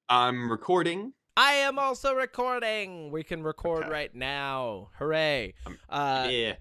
I'm recording. I am also recording. We can record Okay. right now. Hooray. Um, Uh, yeah.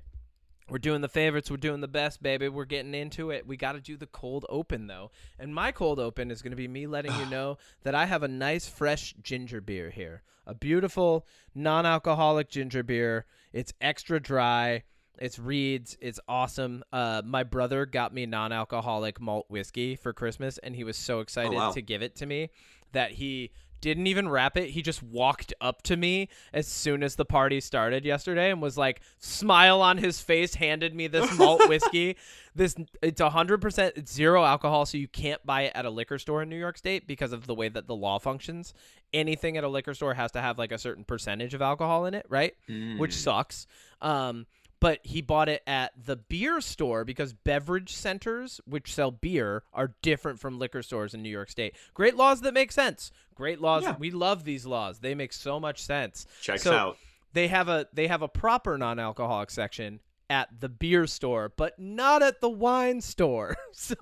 we're doing the favorites. We're doing the best, baby. We're getting into it. We got to do the cold open, though. And my cold open is going to be me letting you know that I have a nice, fresh ginger beer here. A beautiful, non-alcoholic ginger beer. It's extra dry. It's Reed's. It's awesome. My brother got me non-alcoholic malt whiskey for Christmas, and he was so excited wow. to give it to me that he didn't even wrap it. He just walked up to me as soon as the party started yesterday and was like, smile on his face, handed me this malt whiskey. It's 100%, it's zero alcohol, so you can't buy it at a liquor store in New York State because of the way that the law functions. Anything at a liquor store has to have like a certain percentage of alcohol in it, right? Which sucks. But he bought it at the beer store because beverage centers, which sell beer, are different from liquor stores in New York State. Great laws that make sense. Great laws. Yeah. We love these laws. They make so much sense. Checks So out. They have a proper non-alcoholic section at the beer store, but not at the wine store. So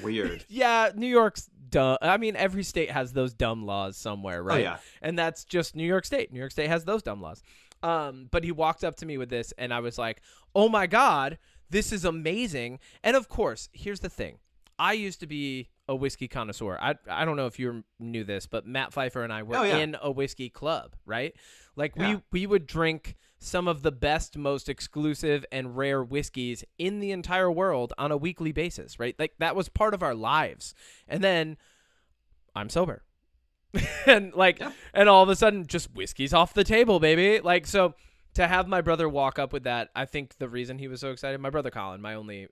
Weird. yeah, New York's dumb. I mean, every state has those dumb laws somewhere, right? Oh, yeah. And that's just New York State. New York State has those dumb laws. But he walked up to me with this, and I was like, oh, my God, this is amazing. And, of course, here's the thing. I used to be a whiskey connoisseur. I don't know if you knew this, but Matt Pfeiffer and I were in a whiskey club, right? Like, we would drink some of the best, most exclusive and rare whiskeys in the entire world on a weekly basis, right? Like, that was part of our lives. And then I'm sober. and all of a sudden just whiskey's off the table, baby. Like, so to have my brother walk up with that, I think the reason he was so excited, my brother Colin, my only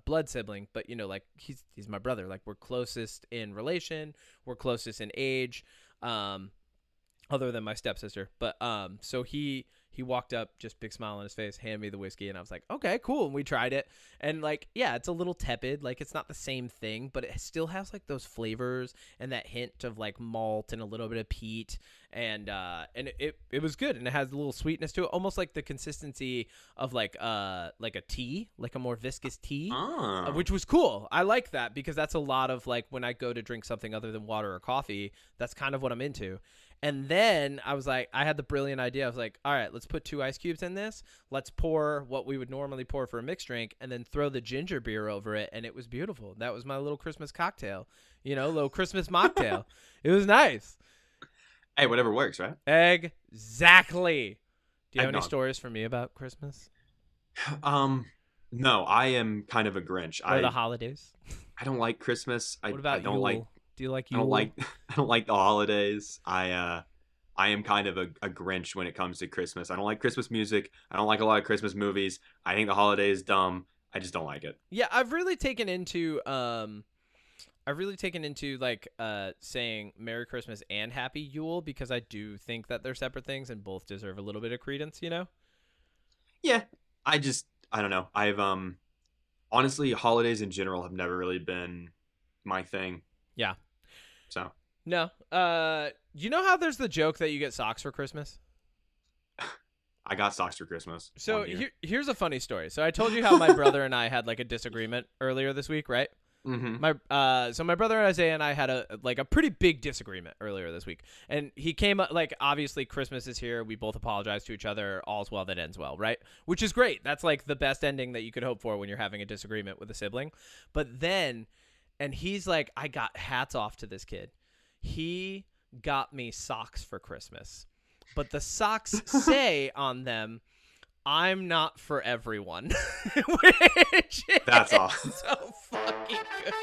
blood sibling, but you know, like he's my brother. Like, we're closest in relation, we're closest in age, other than my stepsister. But so he walked up, just big smile on his face, handed me the whiskey, and I was like, okay, cool. And we tried it. And like, yeah, it's a little tepid. Like, it's not the same thing, but it still has like those flavors and that hint of like malt and a little bit of peat. And it was good. And it has a little sweetness to it, almost like the consistency of like a tea, like a more viscous tea, which was cool. I like that because that's a lot of like when I go to drink something other than water or coffee, that's kind of what I'm into. And then I was like, I had the brilliant idea. I was like, all right, let's put 2 ice cubes in this. Let's pour what we would normally pour for a mixed drink and then throw the ginger beer over it. And it was beautiful. That was my little Christmas cocktail, little Christmas mocktail. It was nice. Hey, whatever works, right? Exactly. Do you have any Eggnog. stories for me about Christmas No, I am kind of a Grinch. or the holidays? I don't like Christmas. What about I don't Yule? like Do you like I Yule? don't like I don't like the holidays. I am kind of a Grinch when it comes to Christmas. I don't like Christmas music. I don't like a lot of Christmas movies. I think the holiday is dumb. I just don't like it. Yeah, I've really taken into like saying Merry Christmas and Happy Yule because I do think that they're separate things and both deserve a little bit of credence, Yeah, I don't know. I've honestly, holidays in general have never really been my thing. Yeah. So No. You know how there's the joke that you get socks for Christmas? I got socks for Christmas. So one year. here's a funny story. So I told you how my brother and I had like a disagreement earlier this week, right? Mm-hmm. So my brother Isaiah and I had a pretty big disagreement earlier this week, and he came up like, obviously Christmas is here. We both apologize to each other. All's well that ends well, right? Which is great. That's like the best ending that you could hope for when you're having a disagreement with a sibling. But then, and he's like, I got hats off to this kid. He got me socks for Christmas, but the socks say on them, I'm not for everyone. Which That's is awesome. so fucking good.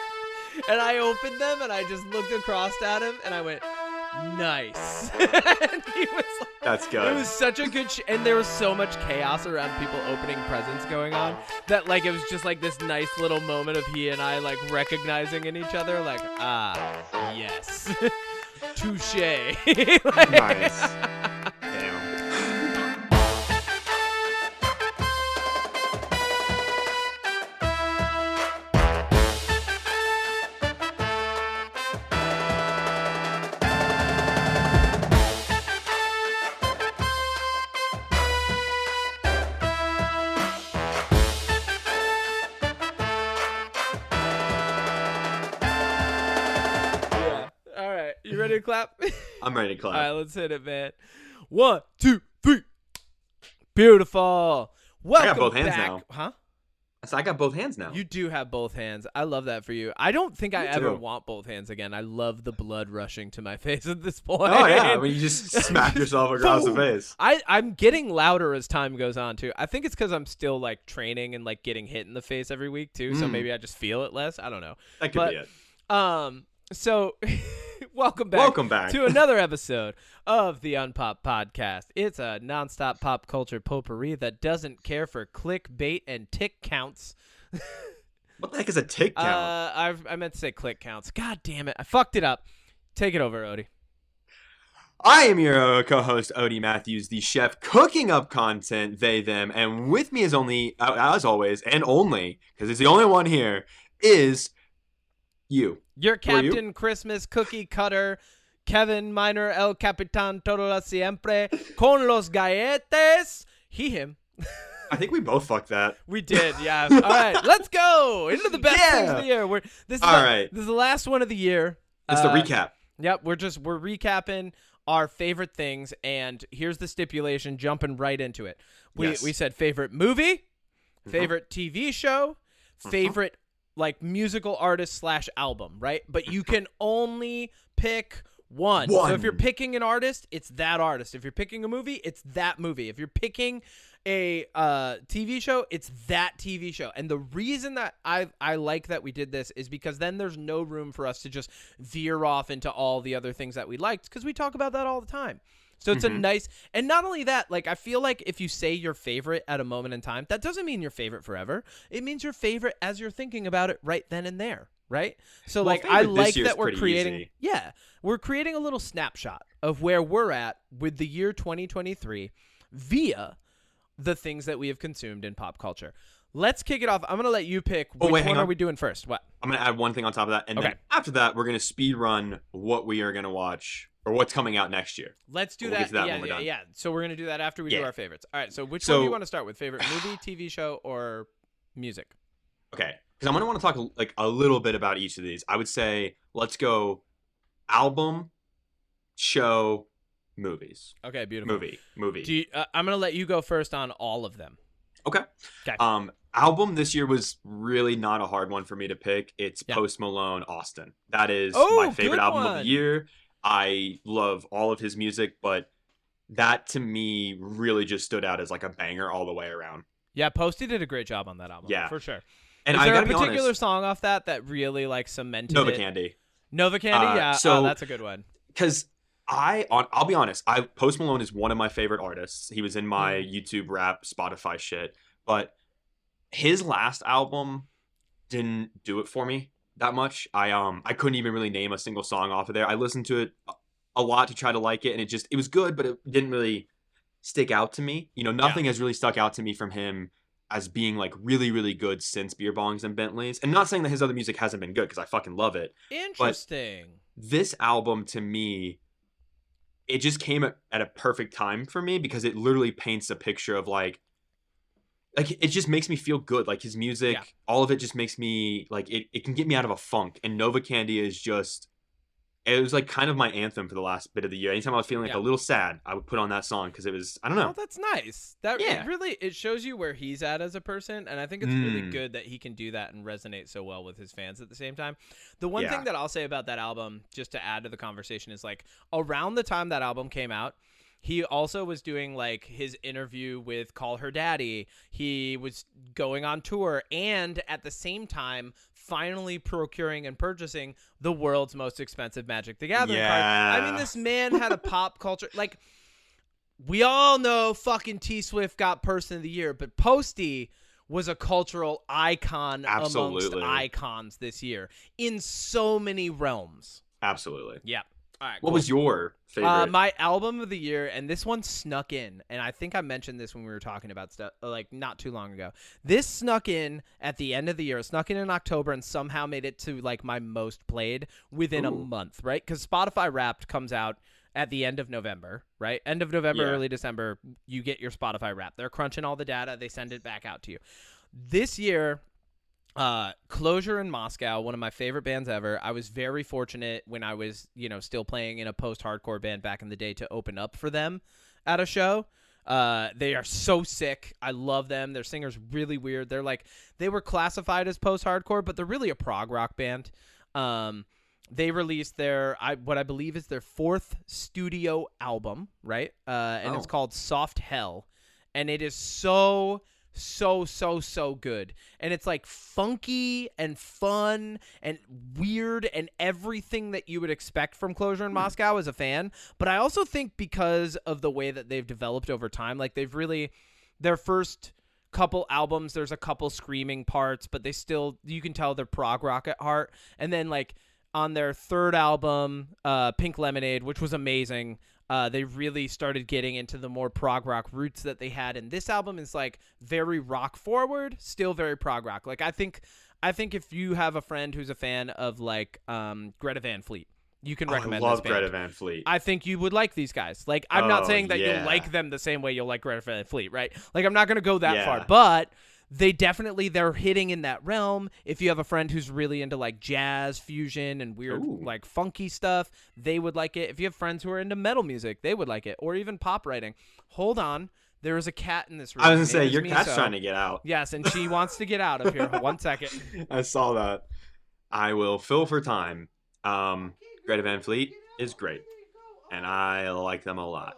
And I opened them and I just looked across at him and I went, nice. And he was like, That's good. it was such a good and there was so much chaos around people opening presents going on that like it was just like this nice little moment of he and I like recognizing in each other like, yes. Touche. Nice. Damn. All You ready to clap? I'm ready to clap. All right, let's hit it, man. 1, 2, 3. Beautiful. Welcome both hands back. now. Huh? So I got both hands now. You do have both hands. I love that for you. I don't think I Me ever too. want both hands again. I love the blood rushing to my face at this point. Oh yeah, when you just smack yourself across the Boom. face. I'm getting louder as time goes on too. I think it's because I'm still like training and like getting hit in the face every week too. So maybe I just feel it less. I don't know. That could be it. So welcome back to another episode of the Unpop Podcast. It's a nonstop pop culture potpourri that doesn't care for clickbait and tick counts. What the heck is a tick count? I meant to say click counts. God damn it. I fucked it up. Take it over, Odie. I am your co-host, Odie Matthews, the chef cooking up content, they, them, and with me as always, and only, because it's the only one here, is you. Your Who are you? Captain Christmas cookie cutter, Kevin Minor, El Capitan todo lo siempre, con los galletes, he, him. I think we both fucked that. We did, yeah. All right, let's go into the best things of the year. This is the last one of the year. It's the recap. Yep, we're recapping our favorite things, and here's the stipulation, jumping right into it. We said favorite movie, favorite TV show, favorite like musical artist / album, right? But you can only pick one. So if you're picking an artist, it's that artist. If you're picking a movie, it's that movie. If you're picking a TV show, it's that TV show. And the reason that I like that we did this is because then there's no room for us to just veer off into all the other things that we liked, because we talk about that all the time. So it's a nice, and not only that, like I feel like if you say your favorite at a moment in time, that doesn't mean your favorite forever. It means your favorite as you're thinking about it right then and there, right? So like I like that we're creating, we're creating a little snapshot of where we're at with the year 2023 via the things that we have consumed in pop culture. Let's kick it off. I'm going to let you pick. Which one are we doing first? What? I'm going to add one thing on top of that. And then after that, we're going to speed run what we are going to watch or what's coming out next year. Let's do that. Yeah. So we're going to do that after we do our favorites. All right. So which one do you want to start with? Favorite movie, TV show, or music? Okay. Because I'm going to want to talk like a little bit about each of these. I would say let's go album, show, movies. Okay, beautiful. Movie. I'm going to let you go first on all of them. Okay. Album this year was really not a hard one for me to pick. It's Post Malone, Austin. That is my favorite album of the year. I love all of his music, but that to me really just stood out as like a banger all the way around. Yeah, Posty did a great job on that album. Yeah, for sure. And is there a particular song off that really like cemented Nova it? Candy. Nova Candy, yeah. So that's a good one. Because I'll be honest, Post Malone is one of my favorite artists. He was in my YouTube rap, Spotify shit, but his last album didn't do it for me that much. I couldn't even really name a single song off of there. I listened to it a lot to try to like it, and it was good, but it didn't really stick out to me. You know, nothing has really stuck out to me from him as being like really, really good since Beer Bongs and Bentleys. And not saying that his other music hasn't been good, because I fucking love it. Interesting. But this album to me, it just came at a perfect time for me, because it literally paints a picture of like it just makes me feel good. Like his music, all of it just makes me like it can get me out of a funk. And Nova Candy is just, it was like kind of my anthem for the last bit of the year. Anytime I was feeling like a little sad, I would put on that song, because it was, I don't know. Oh, that's nice. That really, it shows you where he's at as a person. And I think it's really good that he can do that and resonate so well with his fans at the same time. The one thing that I'll say about that album, just to add to the conversation, is like around the time that album came out, he also was doing like his interview with Call Her Daddy. He was going on tour, and at the same time finally procuring and purchasing the world's most expensive Magic the Gathering card. I mean, this man had a pop culture, like, we all know fucking T Swift got Person of the Year, but Posty was a cultural icon amongst icons this year in so many realms. Absolutely. Yeah. All right, what was your favorite? My album of the year, and this one snuck in, and I think I mentioned this when we were talking about stuff like not too long ago. This snuck in at the end of the year. It snuck in October, and somehow made it to like my most played within a month, right? Because Spotify Wrapped comes out at the end of November, right? End of November, early December, you get your Spotify Wrapped. They're crunching all the data. They send it back out to you. This year, Closure in Moscow, one of my favorite bands ever. I was very fortunate when I was, still playing in a post-hardcore band back in the day to open up for them at a show. They are so sick. I love them. Their singer's really weird. They were classified as post-hardcore, but they're really a prog rock band. They released what I believe is their 4th studio album, right? And It's called Soft Hell, and it is so good. And it's like funky and fun and weird and everything that you would expect from Closure in Moscow as a fan. But I also think because of the way that they've developed over time, like their first couple albums, there's a couple screaming parts, but you can tell they're prog rock at heart. And then like on their 3rd album, Pink Lemonade, which was amazing, they really started getting into the more prog rock roots that they had. And this album is like very rock forward, still very prog rock. Like I think if you have a friend who's a fan of like Greta Van Fleet, you can recommend I this love band. Greta Van Fleet. I think you would like these guys. Like I'm not saying that you'll like them the same way you'll like Greta Van Fleet, right? Like I'm not going to go that far, but they're hitting in that realm. If you have a friend who's really into like jazz fusion and weird like funky stuff, they would like it. If you have friends who are into metal music, they would like it, or even pop writing. Hold on, there is a cat in this room. I was gonna say your cat's trying to get out. Yes, and she wants to get out of here. 1 second. I saw that. I will fill for time. Greta Van Fleet is great, and I like them a lot.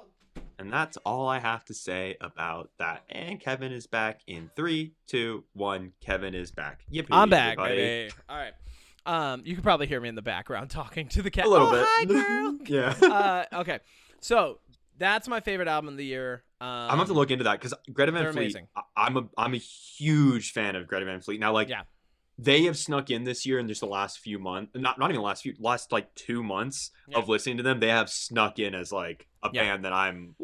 And that's all I have to say about that. And Kevin is back in 3, 2, 1. Kevin is back. Yippee, I'm back, everybody. baby. All right. You can probably hear me in the background talking to the cat. A little bit. Hi, girl. Yeah. Okay. So that's my favorite album of the year. I'm gonna have to look into that because Greta Van Fleet. Amazing. I'm a huge fan of Greta Van Fleet. Now, like, they have snuck in this year in just the last few months. Not even the last like 2 months of listening to them. They have snuck in as like a band that I'm.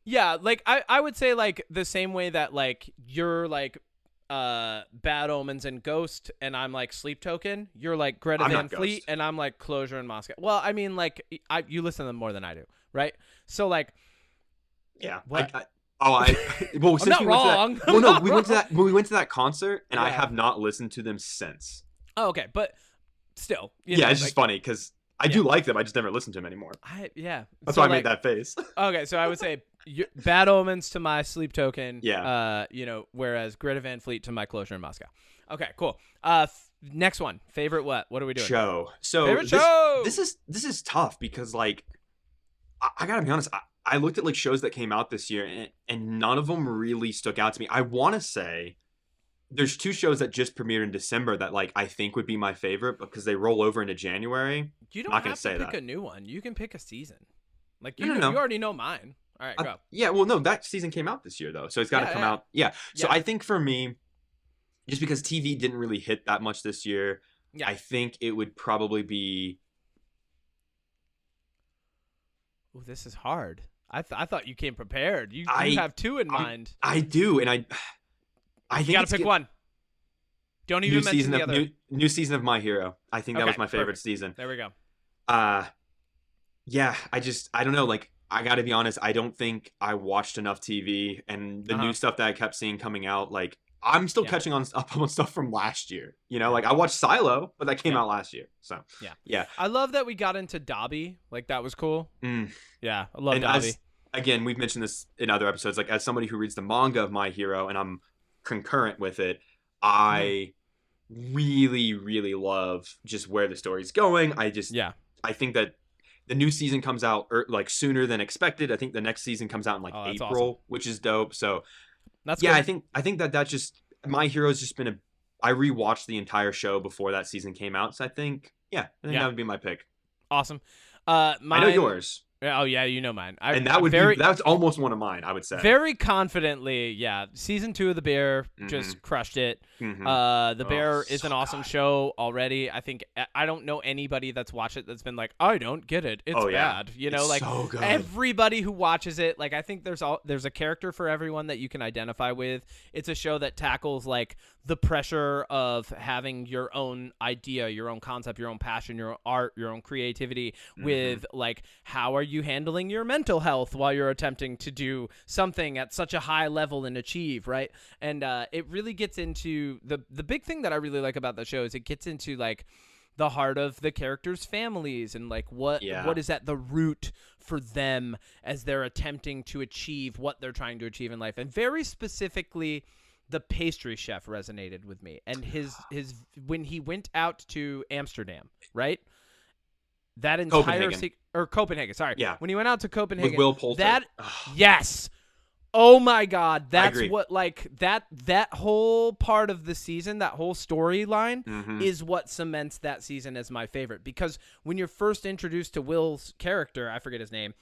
Yeah, like I would say like the same way that like you're like Bad Omens and Ghost and I'm like Sleep Token, you're like Greta Van Fleet and I'm like Closure in Moscow. Well, I mean like you listen to them more than I do, right? So like what? Well, since I'm not wrong. We went to that concert and I have not listened to them since. Oh, okay, but still, it's just funny because I do like them. I just never listen to them anymore. That's why I made that face. Okay, so I would say Bad Omens to my Sleep Token. Yeah. Whereas Greta Van Fleet to my Closure in Moscow. Okay, cool. Next one. Favorite what? What are we doing? Show. So favorite show. This is tough because like I gotta be honest. I looked at like shows that came out this year and none of them really stuck out to me. I want to say there's 2 shows that just premiered in December that like I think would be my favorite because they roll over into January. You don't have to pick a new one. You can pick a season. Like you already know mine. All right, go. Yeah, well, no, that season came out this year though, so it's got to come out. Yeah, so I think for me, just because TV didn't really hit that much this year, I think it would probably be. Oh, this is hard. I thought you came prepared. You have 2 in mind. I do, and I think you gotta pick one. Don't even mention the other. New season of My Hero. I think that was my favorite season. There we go. Yeah, I don't know. Like, I gotta be honest. I don't think I watched enough TV, and the new stuff that I kept seeing coming out. Like, I'm still catching up on stuff from last year. Like I watched Silo, but that came out last year. So yeah. I love that we got into Dobby. Like that was cool. Yeah, I love Dobby. Again, we've mentioned this in other episodes. Like as somebody who reads the manga of My Hero, and I'm concurrent with it, I really, really love just where the story's going. I think that the new season comes out like sooner than expected. I think the next season comes out in like April, which is dope. So that's good. I think that just My Hero's just been I rewatched the entire show before that season came out. So I think that would be my pick. Awesome. I know yours. Oh yeah, you know mine. And that's almost one of mine, I would say. Very confidently, yeah. Season 2 of The Bear just crushed it. The Bear is an awesome show already. I think I don't know anybody that's watched it that's been like, I don't get it. It's bad. It's like so good. Everybody who watches it, like I think there's a character for everyone that you can identify with. It's a show that tackles like the pressure of having your own idea, your own concept, your own passion, your own art, your own creativity with like how are you handling your mental health while you're attempting to do something at such a high level and achieve, right? And it really gets into the big thing that I really like about the show is it gets into like the heart of the characters' families and like what is at the root for them as they're attempting to achieve what they're trying to achieve in life. And very specifically, the pastry chef resonated with me, and his when he went out to Amsterdam, right? That entire Copenhagen, sorry. Yeah. When he went out to Copenhagen with Will Poulter. Yes. Oh my God, that's agree. what like that whole part of the season, that whole storyline is what cements that season as my favorite, because when you're first introduced to Will's character, I forget his name,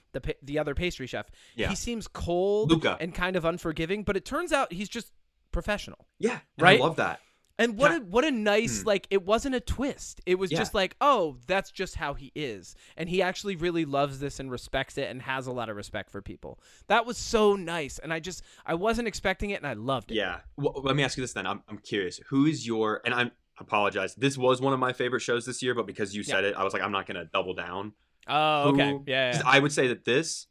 the other pastry chef, he seems cold Luca. and kind of unforgiving, but it turns out he's just professional. Yeah, right? I love that. And what a nice like it wasn't a twist. It was just like, oh, that's just how he is. And he actually really loves this and respects it and has a lot of respect for people. That was so nice. And I wasn't expecting it and I loved it. Yeah. Well, let me ask you this then. I'm curious. Who is your and I apologize. This was one of my favorite shows this year, but because you said it, I was like, I'm not gonna double down. Oh, okay. Yeah. I would say that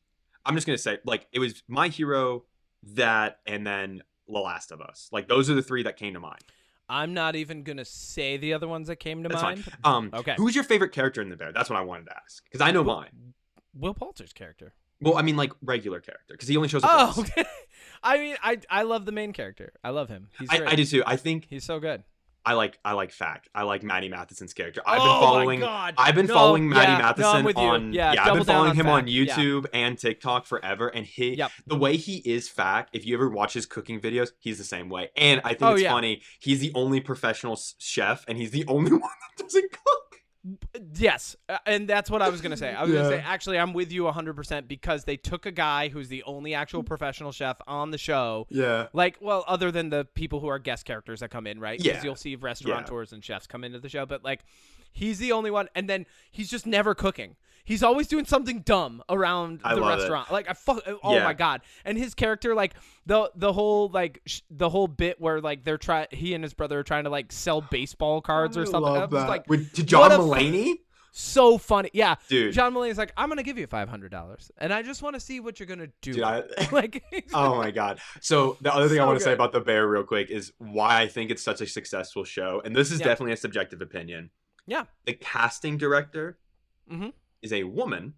I'm just gonna say, like, it was My Hero, that, and then The Last of Us. Like, those are the three that came to mind. I'm not even going to say the other ones that came to That's mind. fine. Okay. Who's your favorite character in The Bear? That's what I wanted to ask. Because I know mine. Will Poulter's character. Well, I mean, like, regular character. Because he only shows up once. Okay. I mean, I love the main character. I love him. He's great. I do too. I think he's so good. I like Fact. I like Maddie Matheson's character. My God. I've been following Maddie Matheson on I've been following him on Fact. YouTube and TikTok forever, and the way he is Fact, if you ever watch his cooking videos, he's the same way. And I think it's funny, he's the only professional chef and he's the only one that doesn't cook. Yes, and that's what I was going to say. I was going to say, actually, I'm with you 100% because they took a guy who's the only actual professional chef on the show. Yeah. Like, well, other than the people who are guest characters that come in, right? Yeah. Because you'll see restaurateurs and chefs come into the show, but, like, he's the only one, and then he's just never cooking. He's always doing something dumb around the restaurant. Like, my God. And his character, like, the whole bit where, like, he and his brother are trying to, like, sell baseball cards or something. Love that. Like, to John Mulaney? So funny. Yeah. Dude. John Mulaney's like, I'm going to give you $500, and I just want to see what you're going to do. Dude, like, oh, my God. So the other thing I want to say good. about The Bear real quick is why I think it's such a successful show, and this is definitely a subjective opinion. Yeah. The casting director is a woman,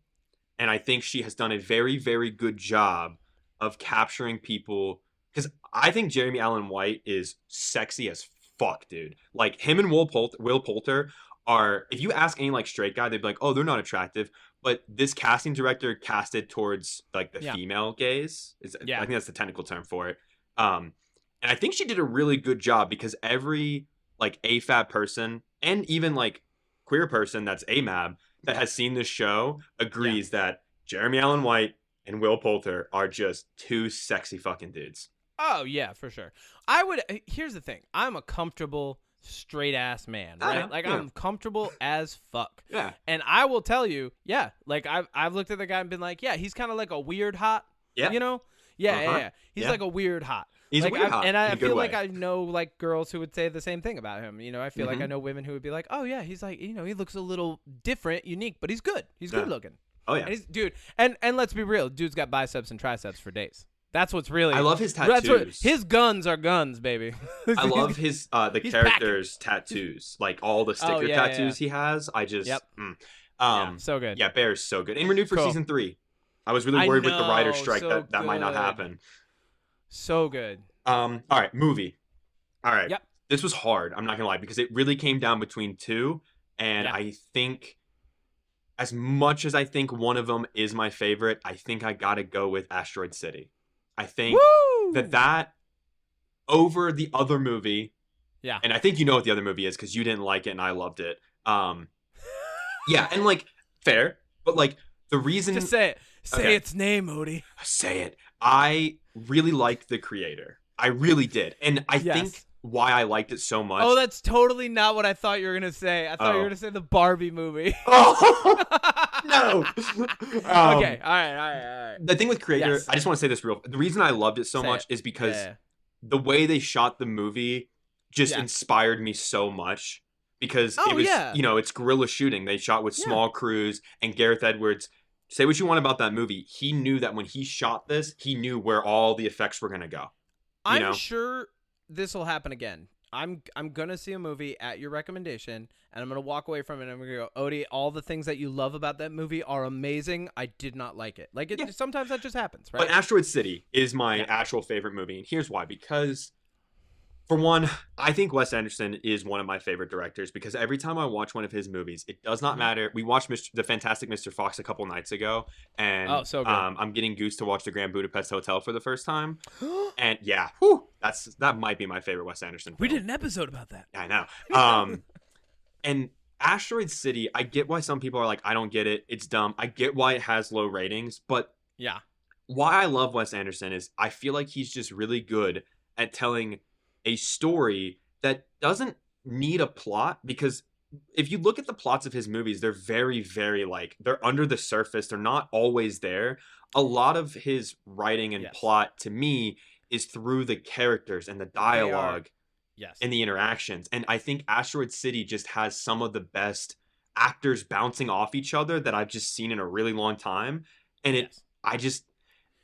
and I think she has done a very, very good job of capturing people. Because I think Jeremy Allen White is sexy as fuck, dude. Like, him and Will Poulter are, if you ask any, like, straight guy, they'd be like, oh, they're not attractive. But this casting director casted towards, like, the female gaze. I think that's the technical term for it. And I think she did a really good job because every, like, AFAB person and even, like, queer person that's AMAB that has seen this show agrees that Jeremy Allen White and Will Poulter are just two sexy fucking dudes. Oh, yeah, for sure. Here's the thing. I'm a comfortable, straight-ass man, right? I'm comfortable as fuck. Yeah. And I will tell you, like, I've looked at the guy and been like, he's kind of like a weird hot, you know? Yeah. He's like a weird hot. He's like, weird hot. And I feel way. like I know, like, girls who would say the same thing about him. You know, I feel like I know women who would be like, oh, yeah, he's like, you know, he looks a little different, unique, but he's good. He's good looking. Oh, yeah. And dude, and let's be real. Dude's got biceps and triceps for days. That's what's really. I love his tattoos. His guns are guns, baby. I love his the character's tattoos, like all the sticker tattoos he has. I just so good. Yeah, Bear's so good. And renewed for season 3. I was really worried with the writer's strike that might not happen. So good. All right, movie. All right. Yep. This was hard. I'm not gonna lie because it really came down between two, and I think. As much as I think one of them is my favorite, I think I gotta go with Asteroid City. I think that over the other movie, and I think you know what the other movie is because you didn't like it and I loved it. Yeah, and like fair, but like the reason, just say it, say its name, Odie. Say it. I really liked the creator. I really did, and I think why I liked it so much. Oh, that's totally not what I thought you were gonna say. I thought you were gonna say the Barbie movie. Oh no. Okay, all right. The thing with creator, I just want to say this real. The reason I loved it so much is because the way they shot the movie just Yeah. inspired me so much because it Oh was, yeah. it's guerrilla shooting. They shot with Yeah. small crews, and Gareth Edwards, say what you want about that movie, he knew that when he shot this, he knew where all the effects were going to go, you I'm know? sure this will happen again. I'm gonna see a movie at your recommendation, and I'm gonna walk away from it. And I'm gonna go, Odie, all the things that you love about that movie are amazing. I did not like it. Like Yeah. it. Sometimes that just happens, right? But Asteroid City is my Yeah. actual favorite movie, and here's why. Because for one, I think Wes Anderson is one of my favorite directors because every time I watch one of his movies, it does not Mhm. matter. We watched The Fantastic Mr. Fox a couple nights ago, and Oh, so good. I'm getting Goose to watch The Grand Budapest Hotel for the first time. And yeah, whew, that might be my favorite Wes Anderson film. We did an episode about that. I know. And Asteroid City, I get why some people are like, I don't get it. It's dumb. I get why it has low ratings, but Yeah. why I love Wes Anderson is I feel like he's just really good at telling a story that doesn't need a plot, because if you look at the plots of his movies, they're very, very like, they're under the surface. They're not always there. A lot of his writing and Yes. plot to me is through the characters and the dialogue Yes. and the interactions. And I think Asteroid City just has some of the best actors bouncing off each other that I've just seen in a really long time. And Yes. I just,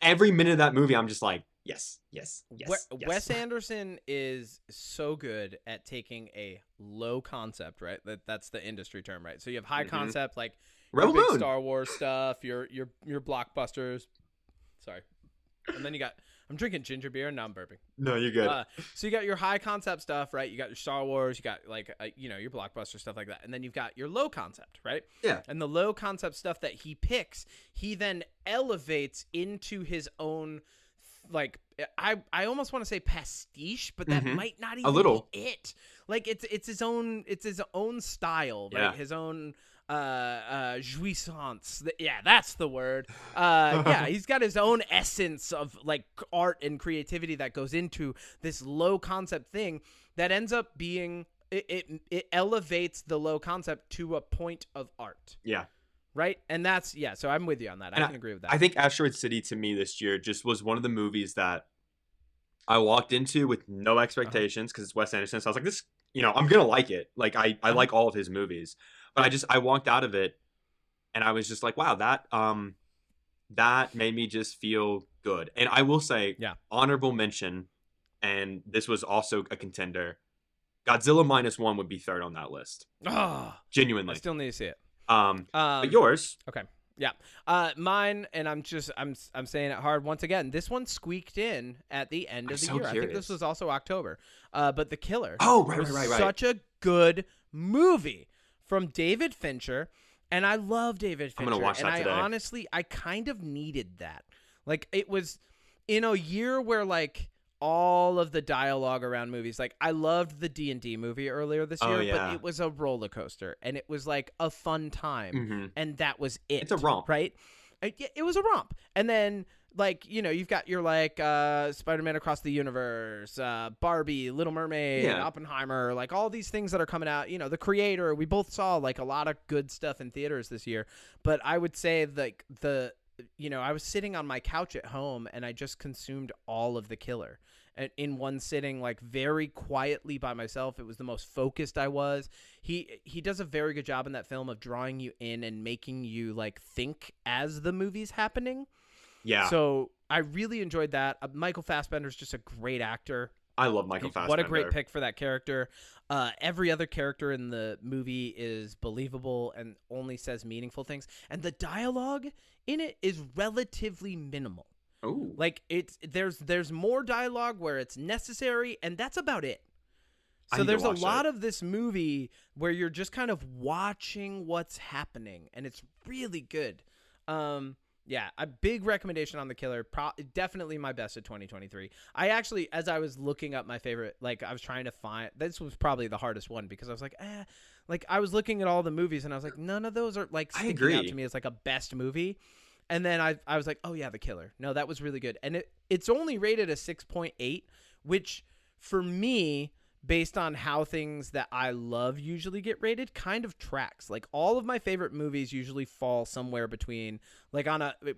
every minute of that movie, I'm just like, yes, yes, yes, yes. Wes Anderson is so good at taking a low concept, right? That's the industry term, right? So you have high Mhm. concept, like Rebel your big Moon. Star Wars stuff, your blockbusters. Sorry, and then you got, I'm drinking ginger beer and now I'm burping. No, you're good. So you got your high concept stuff, right? You got your Star Wars, you got like your blockbuster stuff like that, and then you've got your low concept, right? Yeah. And the low concept stuff that he picks, he then elevates into his own, like I almost want to say pastiche, but that Mhm. might not even little. be it. Like it's his own style, right? Yeah. His own jouissance. Yeah, that's the word. Yeah, he's got his own essence of like art and creativity that goes into this low concept thing that ends up being it elevates the low concept to a point of art. Yeah. Right? And that's, yeah, so I'm with you on that. And I can agree with that. I think Asteroid City to me this year just was one of the movies that I walked into with no expectations because it's Wes Anderson. So I was like, this, I'm going to like it. Like I like all of his movies, but I walked out of it and I was just like, wow, that made me just feel good. And I will say, Yeah. honorable mention, and this was also a contender, Godzilla -1 would be third on that list. Oh, Genuinely. I still need to see it. But yours. Okay. Yeah. Mine, and I'm saying it hard once again. This one squeaked in at the end of the so year. I think curious. this was also October. But The Killer. Oh, right. was such a good movie from David Fincher, and I love David Fincher. I'm gonna watch and that today. Honestly, I kind of needed that. Like, it was in a year where like all of the dialogue around movies, like I loved the D&D movie earlier this year, yeah. but it was a roller coaster and it was like a fun time, Mhm. and that was it. It's a romp. right? It was a romp. And then like, you've got your like Spider-Man Across the Universe, Barbie, Little Mermaid, Yeah. Oppenheimer, like all these things that are coming out. The Creator. We both saw like a lot of good stuff in theaters this year. But I would say like I was sitting on my couch at home and I just consumed all of The Killer in one sitting, like very quietly by myself. It was the most focused I was. He does a very good job in that film of drawing you in and making you like think as the movie's happening. Yeah. So I really enjoyed that. Michael Fassbender's just a great actor. I love Michael Fassbender. What a great pick for that character. Every other character in the movie is believable and only says meaningful things. And the dialogue in it is relatively minimal. Ooh. Like there's more dialogue where it's necessary, and that's about it. I So need to there's a watch lot it. of this movie where you're just kind of watching what's happening, and it's really good. Yeah, a big recommendation on The Killer. Definitely my best of 2023. I actually, as I was looking up my favorite, like I was trying to find, this was probably the hardest one because I was like, like I was looking at all the movies and I was like, none of those are like I sticking agree. out to me as like a best movie. And then I was like, oh yeah, The Killer. No, that was really good. And it's only rated a 6.8, which for me, based on how things that I love usually get rated, kind of tracks. Like all of my favorite movies usually fall somewhere between, like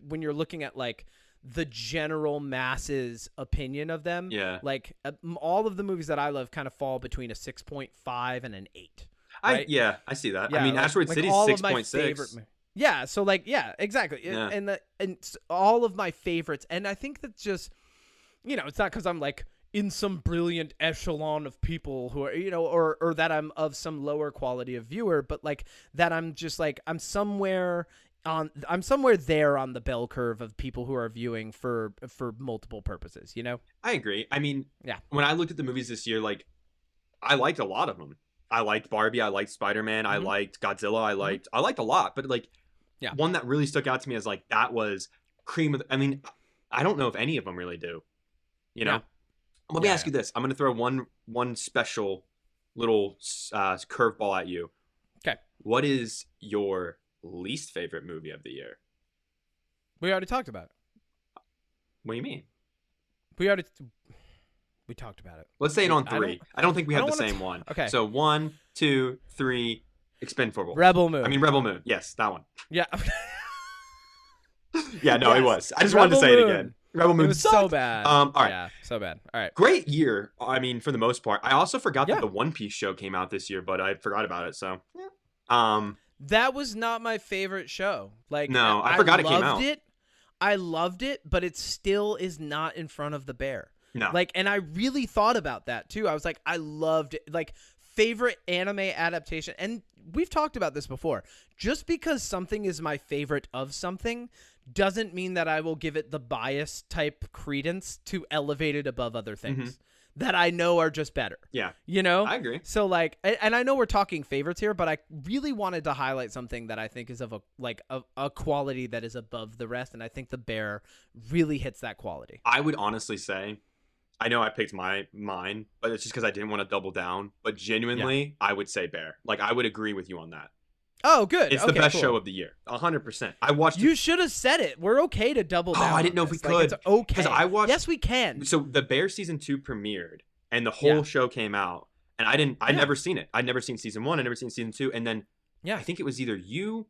when you're looking at like the general masses opinion of them. Yeah. Like all of the movies that I love kind of fall between a 6.5 and an 8. Right? I see that. Yeah, I mean, like, Asteroid City is all of my 6.6. favorite Yeah, so like exactly. Yeah. And all of my favorites, and I think that's just, it's not because I'm like in some brilliant echelon of people who are, or that I'm of some lower quality of viewer, but like that I'm just like I'm somewhere there on the bell curve of people who are viewing for multiple purposes. I agree. I mean, Yeah. when I looked at the movies this year, like I liked a lot of them. I liked Barbie. I liked Spider-Man. I liked Godzilla. I liked a lot, but like, Yeah. one that really stuck out to me as like that was cream of. I mean, I don't know if any of them really do. Yeah. Let me ask you this. I'm going to throw one special little curveball at you. Okay. What is your least favorite movie of the year? We already talked about it. What do you mean? We talked about it. Let's say it on three. I don't think we have the same one. Okay. So 1, 2, 3. Expendable. Rebel Moon. Rebel Moon. Yes, that one. Yeah. Yeah, no, Yes. it was. I just wanted to say it again. Rebel Moon It was sucked. so bad. All right. Yeah, so bad. All right. Great year. I mean, for the most part. I also forgot Yeah. that the One Piece show came out this year, but I forgot about it. So, That was not my favorite show. Like, No, I forgot it came loved out. it. I loved it, but it still is not in front of The Bear. no. Like, and I really thought about that too. I was like, I loved it. Like, favorite anime adaptation, and we've talked about this before. Just because something is my favorite of something doesn't mean that I will give it the bias type credence to elevate it above other things that I know are just better. Yeah. I agree. So like, and I know we're talking favorites here, but I really wanted to highlight something that I think is of a quality that is above the rest, and I think The Bear really hits that quality. I would honestly say, I know I picked mine, but it's just because I didn't want to double down. But genuinely, I would say Bear. Like, I would agree with you on that. Oh, good. It's the best show of the year. 100%. I watched You should have said it. We're okay to double down. I didn't know on if we this. Like, could. it's okay. Because I watched. Yes, we can. So the Bear season 2 premiered, and the whole show came out, and I'd never seen it. I'd never seen season 1. I'd never seen season 2, and then I think it was either you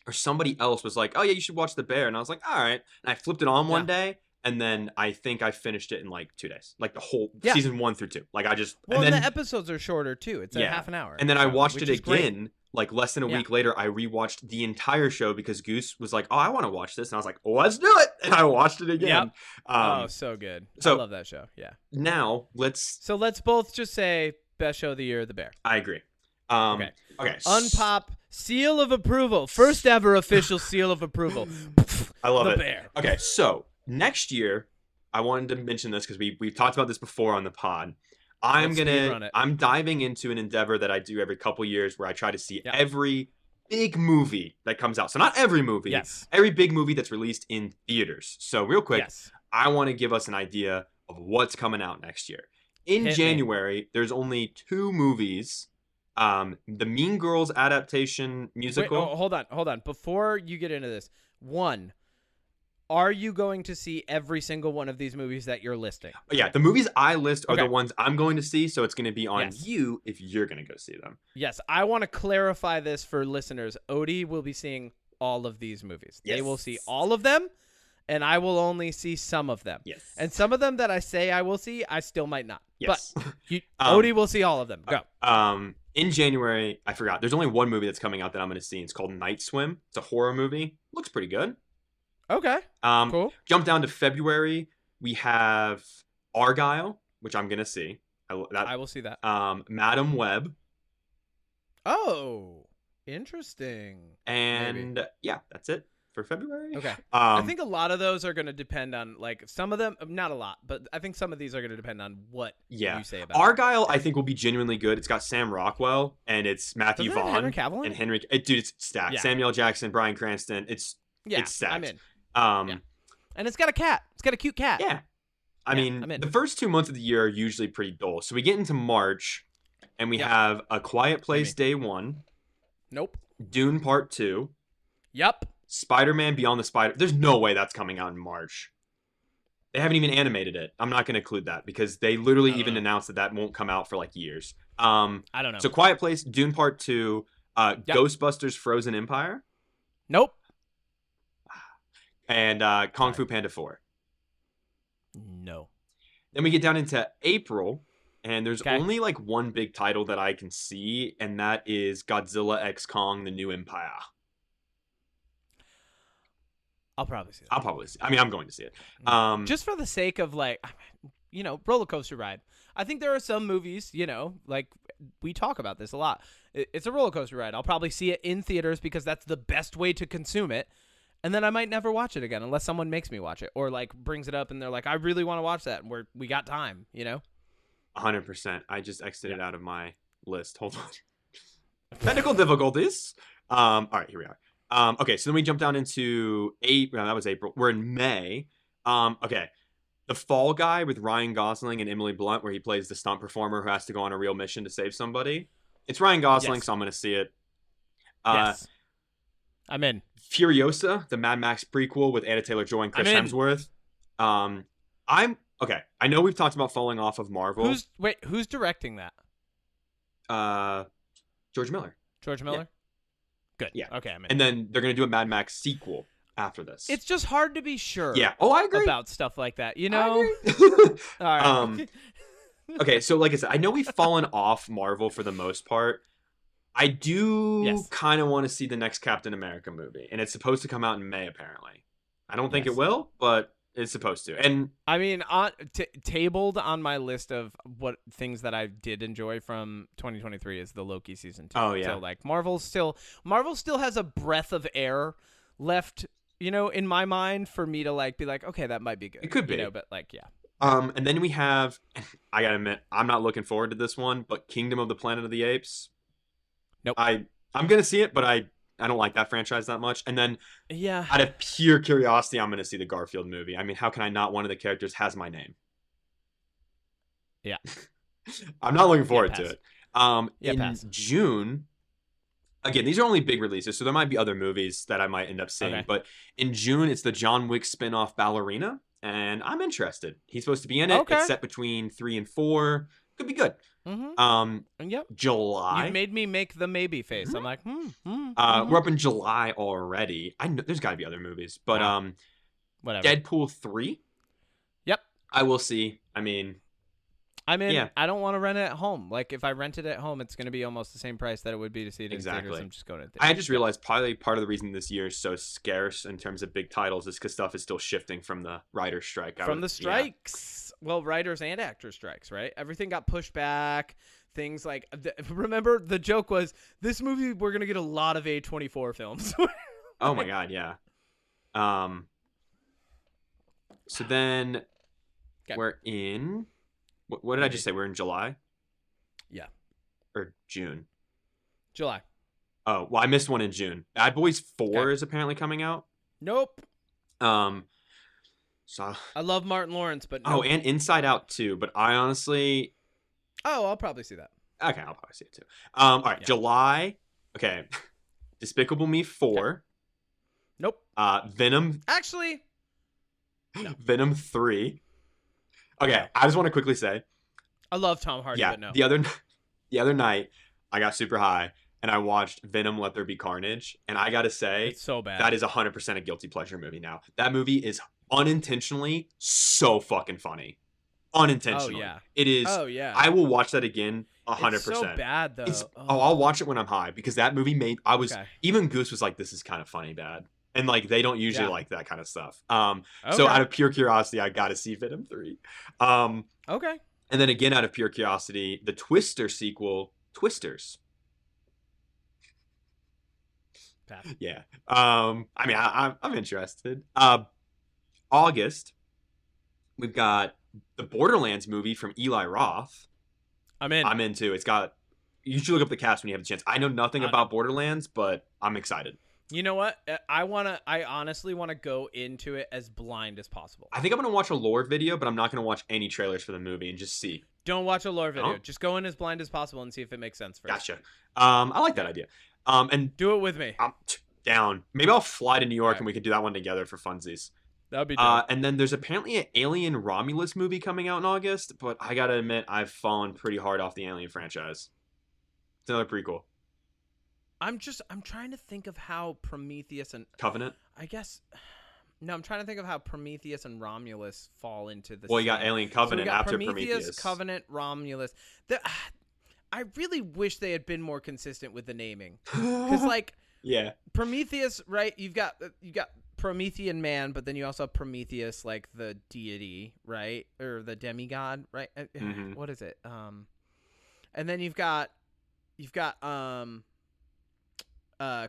or somebody else was like, "Oh yeah, you should watch The Bear," and I was like, "All right." And I flipped it on one day, and then I think I finished it in like 2 days, like the whole season 1 through 2. Like I just Well, and then the episodes are shorter too. It's a half an hour. and then I watched which it is great. again. Like less than a week later, I rewatched the entire show because Goose was like, "Oh, I want to watch this," and I was like, "Let's do it!" And I watched it again. Yep. So good. so- I love that show. Yeah. Now let's. So let's both just say best show of the year, The Bear. I agree. Okay. Okay. Unpop seal of approval. First ever official seal of approval. I love The it. Bear. Okay, so next year, I wanted to mention this because we've talked about this before on the pod. Let's speedrun it. I'm diving into an endeavor that I do every couple years where I try to see every big movie that comes out. So not every movie, every big movie that's released in theaters. So real quick, I want to give us an idea of what's coming out next year. In January, there's only 2 movies. The Mean Girls adaptation musical. Wait, hold on. Before you get into this, one, are you going to see every single one of these movies that you're listing? Yeah, the movies I list are the ones I'm going to see, so it's going to be on you if you're going to go see them. Yes, I want to clarify this for listeners. Odie will be seeing all of these movies. Yes. They will see all of them, and I will only see some of them. Yes. And some of them that I say I will see, I still might not. Yes. But Odie will see all of them. Go. In January, I forgot. There's only one movie that's coming out that I'm going to see. It's called Night Swim. It's a horror movie. Looks pretty good. Okay. Cool. Jump down to February. We have Argyle, which I'm going to see. I will see that. Madam Web. Oh, interesting. And yeah, that's it for February. Okay. I think a lot of those are going to depend on, like, some of them, not a lot, but I think some of these are going to depend on what you say about Argyle, I think will be genuinely good. It's got Sam Rockwell and it's Matthew Vaughn. Henry Cavill and Henry. Dude, it's stacked. Yeah. Samuel Jackson, Bryan Cranston. It's stacked. I'm in. And it's got a cat. It's got a cute cat. Yeah. I mean, the first 2 months of the year are usually pretty dull. So we get into March and we have A Quiet Place Day 1. Nope. Dune Part 2. Yep. Spider-Man Beyond the Spider. There's no way that's coming out in March. They haven't even animated it. I'm not going to include that because they literally even announced that won't come out for like years. I don't know. So Quiet Place, Dune Part 2, Ghostbusters Frozen Empire. Nope. and Kung Fine. Fu Panda 4. No. Then we get down into April, and there's Okay. only like one big title that I can see, and that is Godzilla X Kong: The New Empire. I'll probably see that. I'll probably see. I mean, I'm going to see it. Just for the sake of like, roller coaster ride. I think there are some movies, like we talk about this a lot. It's a roller coaster ride. I'll probably see it in theaters because that's the best way to consume it. And then I might never watch it again unless someone makes me watch it or like brings it up and they're like, I really want to watch that. And we got time, 100%. I just exited out of my list. Hold on. Technical difficulties. All right, here we are. Okay, so then we jump down into April. That was April. We're in May. Okay. The Fall Guy with Ryan Gosling and Emily Blunt, where he plays the stunt performer who has to go on a real mission to save somebody. It's Ryan Gosling, Yes. so I'm going to see it. Yes. I'm in. Furiosa, the Mad Max prequel with Anna Taylor-Joy and Chris I'm in. Hemsworth. Okay. I know we've talked about falling off of Marvel. Who's directing that? George Miller. George Miller? Yeah. Good. Yeah. Okay, I'm in. And then they're going to do a Mad Max sequel after this. It's just hard to be sure. Yeah. Oh, I agree. About stuff like that, I agree. All right. Okay, so like I said, I know we've fallen off Marvel for the most part. I do kind of want to see the next Captain America movie, and it's supposed to come out in May, apparently. I don't think it will, but it's supposed to. And I mean, tabled on my list of what things that I did enjoy from 2023 is the Loki season 2. Oh, yeah. So like Marvel still has a breath of air left, in my mind for me to like be like, okay, that might be good. It could be. But like, yeah. and then we have, I gotta admit, I'm not looking forward to this one, but Kingdom of the Planet of the Apes. Nope. I'm gonna see it, but I don't like that franchise that much. And then, yeah, out of pure curiosity, I'm gonna see the Garfield movie. I mean, how can I not? One of the characters has my name. Yeah. I'm not looking forward to it. In pass. June, again, these are only big releases, so there might be other movies that I might end up seeing. Okay. But in June, it's the John Wick spin-off Ballerina, and I'm interested. He's supposed to be in it. Okay. It's set between 3 and 4. Could be good. Mm-hmm. Yep. July. You made me make the maybe face. I'm like, We're up in July already. I know there's got to be other movies, but whatever. Deadpool 3. Yep. I will see. I mean, I don't want to rent it at home. Like if I rent it at home, it's going to be almost the same price that it would be to see it in theaters. I'm just going to theaters. I just realized probably part of the reason this year is so scarce in terms of big titles is because stuff is still shifting from the writer's strike. From the strikes. Well, writers and actors strikes, right? Everything got pushed back. Things like, remember the joke was this movie, we're going to get a lot of A24 films. Oh my God. Yeah. So then we're in, what did I just say? We're in July? Yeah. Or June? July. Oh, well, I missed one in June. Bad Boys 4 is apparently coming out. Nope. So I love Martin Lawrence, but nope. Oh, and Inside Out too, but I honestly... Oh, I'll probably see that. Okay, I'll probably see it too. All right, Yeah. July. Okay. Despicable Me 4. Okay. Nope. Venom. Actually, no. Venom 3. Okay, No. I just want to quickly say, I love Tom Hardy, yeah, but no. the other night, I got super high and I watched Venom: Let There Be Carnage, and I gotta say, It's so bad. that is 100% a guilty pleasure movie now. That movie is unintentionally so fucking funny. Unintentionally. Oh, yeah. It is. Oh, yeah. I will watch that again 100%. It's so bad, though. I'll watch it when I'm high because that movie made, Okay. even Goose was like, this is kind of funny bad. And like, they don't usually Yeah. like that kind of stuff. Okay. So out of pure curiosity, I got to see Venom 3. Okay. And then again, out of pure curiosity, the Twister sequel, Twisters. Pass. Yeah. I mean, I'm interested. August, we've got the Borderlands movie from Eli Roth. I'm in. I'm into. It's got. You should look up the cast when you have a chance. I know nothing about Borderlands, but I'm excited. You know what? I honestly want to go into it as blind as possible. I think I'm gonna watch a lore video, but I'm not gonna watch any trailers for the movie and just see. Don't watch a lore video. Oh. Just go in as blind as possible and see if it makes sense first. Gotcha. I like that idea. And Do it with me. I'm down. Maybe I'll fly to New York Right. and we can do that one together for funsies. That would be dope. And then there's apparently an Alien Romulus movie coming out in August, but I gotta admit, I've fallen pretty hard off the Alien franchise. It's another prequel. I'm trying to think of how Prometheus and Covenant? I guess No, I'm trying to think of how Prometheus and Romulus fall into the Well, you same. got Alien So we Covenant got after Prometheus, Covenant, Romulus. I really wish they had been more consistent with the naming, because like yeah. Prometheus, right? You've got Promethean man, but then you also have Prometheus, like the deity, right, or the demigod, right? Mhm. What is it? And then you've got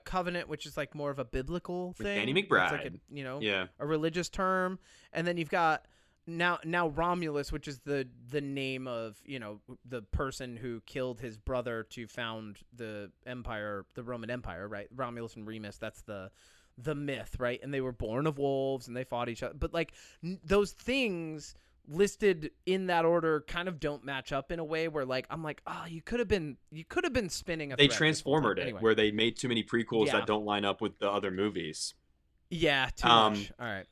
Covenant, which is like more of a biblical With thing. Danny It's like McBride. a Yeah. a religious term, and then you've got now Romulus, which is the name of the person who killed his brother to found the empire, the Roman Empire, right? Romulus and Remus. That's the myth, right? And they were born of wolves, and they fought each other. But like those things listed in that order kind of don't match up in a way where like I'm like, oh, you could have been spinning a They thread this whole time. transformed it Anyway. where they made too many prequels Yeah. that don't line up with the other movies. Yeah, too much. All right.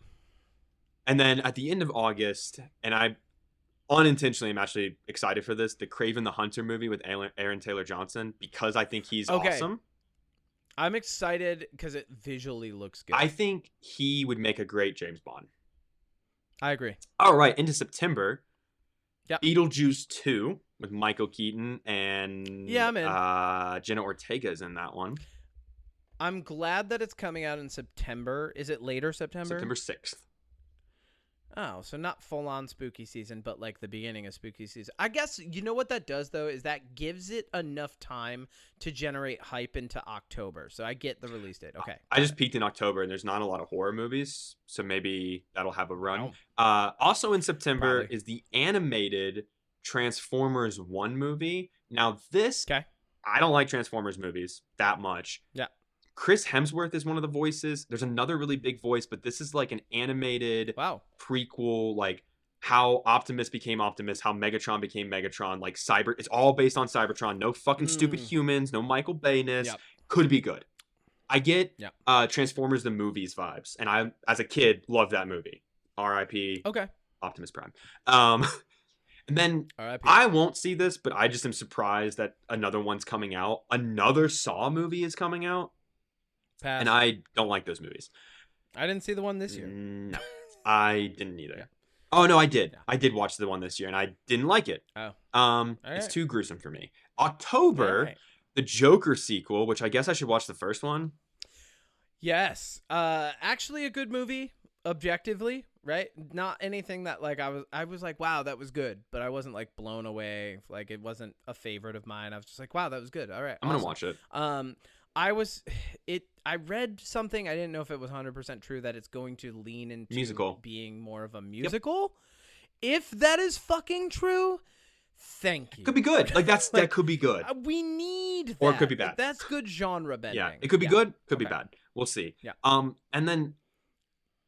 And then at the end of August, and I unintentionally am actually excited for this, the Kraven the Hunter movie with Aaron Taylor Johnson, because I think he's awesome. I'm excited because it visually looks good. I think he would make a great James Bond. I agree. All right, into September. Yep. Beetlejuice 2 with Michael Keaton and Yeah, I'm in. Jenna Ortega is in that one. I'm glad that it's coming out in September. Is it later September? September 6th. Oh, so not full on spooky season, but like the beginning of spooky season. I guess you know what that does though is that gives it enough time to generate hype into October. So I get the release date. Okay. I just peaked in October and there's not a lot of horror movies, so maybe that'll have a run. Wow. Also in September Probably. is the animated Transformers 1 movie. Now this, Okay. I don't like Transformers movies that much. Yeah. Chris Hemsworth is one of the voices. There's another really big voice, but this is like an animated prequel, like how Optimus became Optimus, how Megatron became Megatron, like Cyber. It's all based on Cybertron. No fucking stupid humans, no Michael Bay-ness. Yep. Could be good. I get Transformers the movies vibes, and I, as a kid, loved that movie. R.I.P. Okay. Optimus Prime. And then I won't see this, but I just am surprised that another one's coming out. Another Saw movie is coming out. Pass. And I don't like those movies. I didn't see the one this year. No, I didn't either. Yeah. Oh no, I did. Yeah. I did watch the one this year, and I didn't like it. Oh. It's too gruesome for me. October, the Joker sequel, which I guess I should watch the first one. Yes. Actually a good movie, objectively, right? Not anything that like I was like, wow, that was good, but I wasn't like blown away. Like it wasn't a favorite of mine. I was just like, wow, that was good. All right. I'm gonna watch it. I read something, I didn't know if it was 100% true, that it's going to lean into musical, being more of a musical. Yep. If that is fucking true, thank you. Could be good. Like that could be good. We need that. Or it could be bad. That's good genre bending. Yeah, it could be good, could be bad. We'll see. Yeah. And then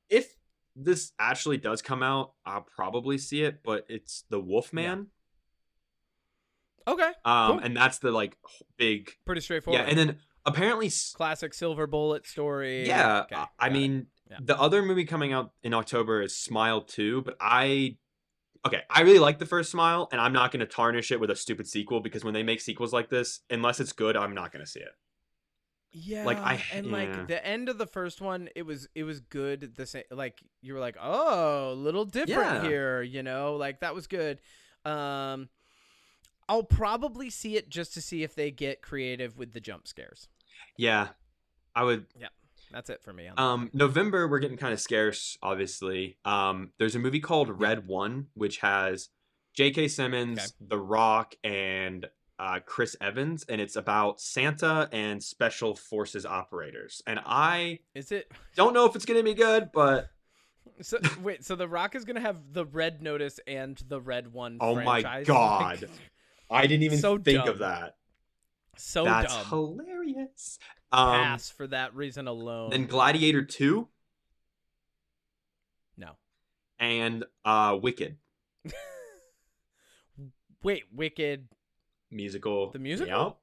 if this actually does come out, I'll probably see it, but it's The Wolfman. Yeah. Okay. Cool. And that's the like big, pretty straightforward. Yeah, and then apparently classic silver bullet story. Yeah. Okay, I mean, the other movie coming out in October is Smile 2, but I really like the first Smile, and I'm not going to tarnish it with a stupid sequel, because when they make sequels like this, unless it's good, I'm not going to see it. Yeah, like like the end of the first one, it was good. The same, like you were like, oh, a little different here, you know, like that was good. I'll probably see it just to see if they get creative with the jump scares. Yeah, I would. Yeah, that's it for me. November, we're getting kind of scarce, obviously. There's a movie called Red One, which has J.K. Simmons, The Rock, and Chris Evans, and it's about Santa and Special Forces operators. And I don't know if it's gonna be good, but so wait, so The Rock is gonna have the Red Notice and the Red One. Oh franchise? My god, I didn't even think dumb. Of that. That's dumb. Hilarious. Pass for that reason alone. Then Gladiator 2. No. And Wicked. Wait, Wicked. Musical. The musical?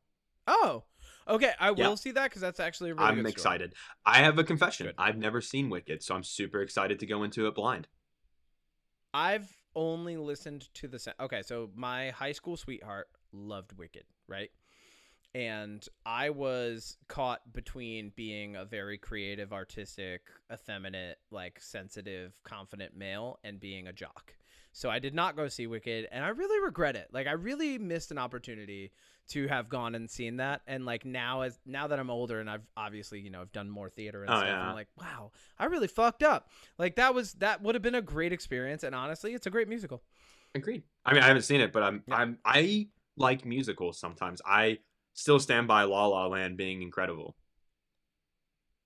Yeah. Oh, okay. I will see that because that's actually a really good I'm excited. I have a confession. I've never seen Wicked, so I'm super excited to go into it blind. I've only listened to the... Okay, so my high school sweetheart loved Wicked, right? And I was caught between being a very creative, artistic, effeminate, like sensitive, confident male and being a jock. So I did not go see Wicked, and I really regret it. Like, I really missed an opportunity to have gone and seen that. And like now that I'm older and I've obviously, you know, I've done more theater and stuff, I'm like, wow, I really fucked up. Like that would have been a great experience. And honestly, it's a great musical. Agreed. I mean, I haven't seen it, but I like musicals sometimes. I still stand by La La Land being incredible.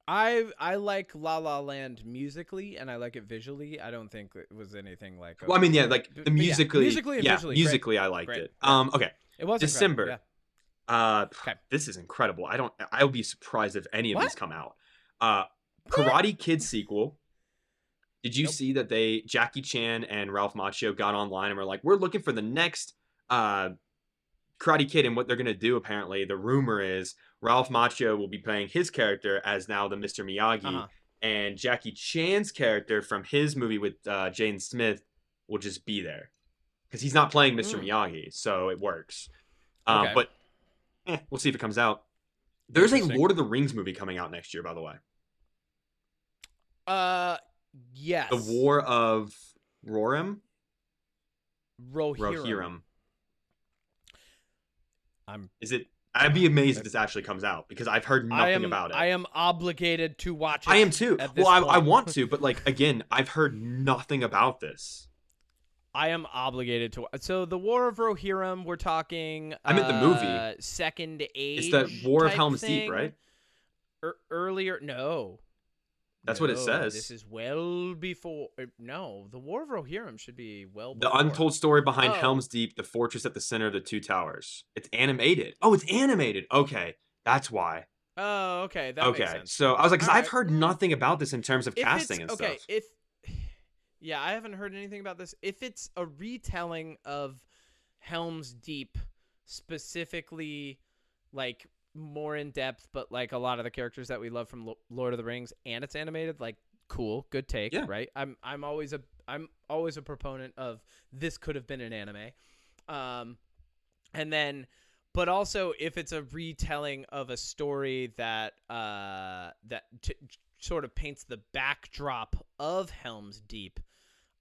I like La La Land musically, and I like it visually. I don't think it was anything like. Well, I mean, yeah, like the musically, musically and visually, musically, I liked great. it. Okay, it was December. Yeah. Okay. This is incredible. I'll be surprised if any of these come out. What? Karate Kid sequel. Did you see that Jackie Chan and Ralph Macchio got online and were like, we're looking for the next Karate Kid, and what they're gonna do, apparently, the rumor is Ralph Macchio will be playing his character as now the Mr. Miyagi, and Jackie Chan's character from his movie with Jaden Smith will just be there because he's not playing Mr. Miyagi, so it works. Okay. But we'll see if it comes out. There's a Lord of the Rings movie coming out next year, by the way. Yes. The War of Rohirrim. Rohirrim. I'd be amazed if this actually comes out because I've heard nothing about it. I am obligated to watch it. I am too. Well, I want to, but like again, I've heard nothing about this. I am obligated to. So the War of Rohirrim, we're talking. I meant the movie. Second Age. It's the War of Helm's Deep, right? Earlier, no. That's what it says. This is well before. No, the War of Rohirrim should be well The before. untold story behind Helm's Deep, the fortress at the center of the two towers. It's animated. Oh, it's animated. Okay, that's why. Oh, okay. That makes sense. So I was like, because I've right. heard nothing about this in terms of casting and stuff. Yeah, I haven't heard anything about this. If it's a retelling of Helm's Deep, specifically, like more in depth, but like a lot of the characters that we love from Lord of the Rings, and it's animated, like cool, good take, right? I'm always a proponent of this could have been an anime, and then, but also if it's a retelling of a story that sort of paints the backdrop of Helm's Deep,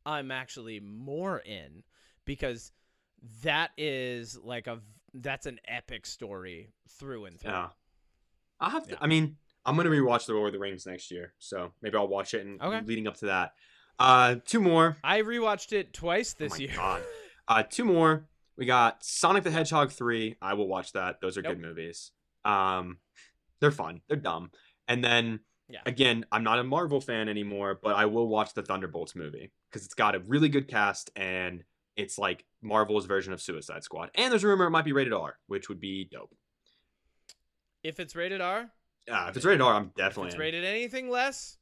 I'm actually more in, because that is like that's an epic story through and through. Yeah. I'll have to, I mean, I'm going to rewatch The Lord of the Rings next year, so maybe I'll watch it and leading up to that. Two more. I rewatched it twice this year. God. Two more. We got Sonic the Hedgehog 3. I will watch that. Those are good movies. They're fun. They're dumb. And then, again, I'm not a Marvel fan anymore, but I will watch the Thunderbolts movie because it's got a really good cast and it's like Marvel's version of Suicide Squad. And there's a rumor it might be rated R, which would be dope. If it's rated R? If it's rated R, I'm definitely If it's rated anything less,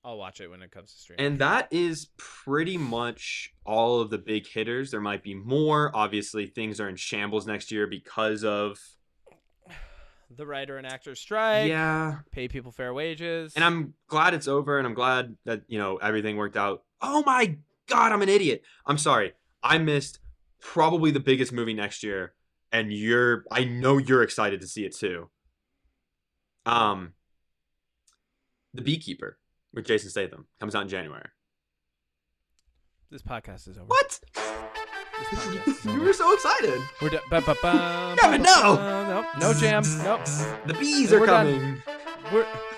I'll watch it when it comes to stream. And that is pretty much all of the big hitters. There might be more. Obviously, things are in shambles next year because of the writer and actor strike. Yeah. Pay people fair wages. And I'm glad it's over, and I'm glad that, everything worked out. Oh my God, I'm an idiot. I'm sorry. I missed probably the biggest movie next year, and I know you're excited to see it too. The Beekeeper with Jason Statham comes out in January. This podcast is over. What? You were so excited. We're done. Yeah, no. No jam. Nope. The bees are coming.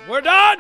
We're done.